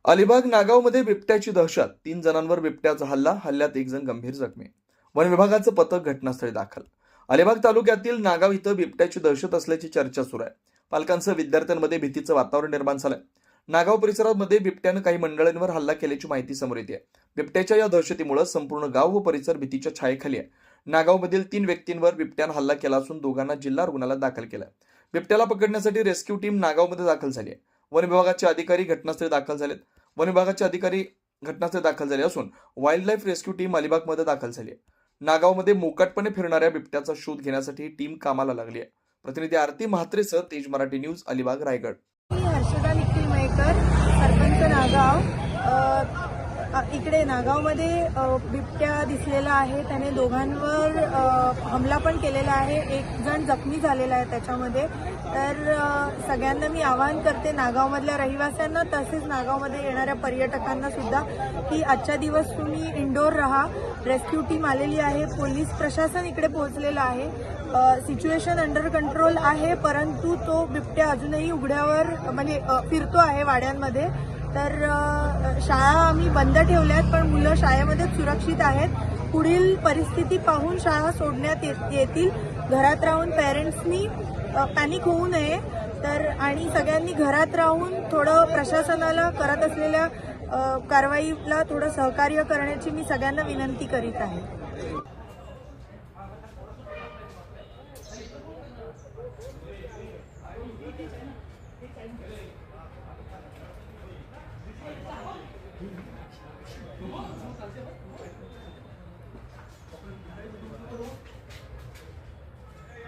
अलिबाग नागावमध्ये बिबट्याची दहशत. 3 जणांवर बिबट्याचा हल्ला. हल्ल्यात 1 जण गंभीर जखमी. वन विभागाचं पथक घटनास्थळी दाखल. अलिबाग तालुक्यातील नागाव इथं बिबट्याची दहशत असल्याची चर्चा सुरू आहे. पालकांसह विद्यार्थ्यांमध्ये भीतीचं वातावरण निर्माण झालंय. नागाव परिसरामध्ये बिबट्यानं काही मंडळींवर हल्ला केल्याची माहिती समोर येते. बिबट्याच्या या दहशतीमुळे संपूर्ण गाव व परिसर भीतीच्या छायेखाली आहे. नागावमधील 3 व्यक्तींवर बिबट्यानं हल्ला केला असून दोघांना जिल्हा रुग्णालयात दाखल केलं. बिबट्याला पकडण्यासाठी रेस्क्यू टीम नागावमध्ये दाखल झाली आहे. वन विभागाचे अधिकारी घटनास्थळी दाखल झालेत. वन विभागाचे अधिकारी घटनास्थळी दाखल झाले असून वाईल्ड लाईफ रेस्क्यू टीम अलिबागमध्ये दाखल झाली आहे. नागावमध्ये मोकाटपणे फिरणाऱ्या बिबट्याचा शोध घेण्यासाठी टीम कामाला लागली आहे. प्रतिनिधी आरती म्हात्रेसह तेज मराठी न्यूज, अलिबाग, रायगड. मी हर्षदा निखिल मयेकर, सरपंच नागाव. इकडे नागावमध्ये बिबट्या दिसलेला आहे. त्याने दोघांवर हमला पण केलेला आहे. 1 जण जखमी झालेला आहे त्याच्यामध्ये. तर सगळ्यांना मी आवाहन करते, नागावमधल्या रहिवाशांना तसेच नागावमध्ये येणाऱ्या पर्यटकांना सुद्धा, की आजच्या दिवस तुम्ही इंडोर राहा. रेस्क्यू टीम आलेली आहे. पोलीस प्रशासन इकडे पोहोचलेलं आहे. सिच्युएशन अंडर कंट्रोल आहे, परंतु तो बिबट्या अजूनही उघड्यावर म्हणजे फिरतो आहे वाड्यांमध्ये. तर शाळा आम्ही बंद ठेवल्यात, पण मुलं शाळेमध्ये सुरक्षित आहेत. पुढील परिस्थिती पाहून शाळा सोडण्यात येतील. घरात राहून पेरेंट्सनी पॅनिक होऊ नये. तर आणि सगळ्यांनी घरात राहून थोडं प्रशासनाला करत असलेल्या कारवाईला थोडं सहकार्य करण्याची मी सगळ्यांना विनंती करीत आहे.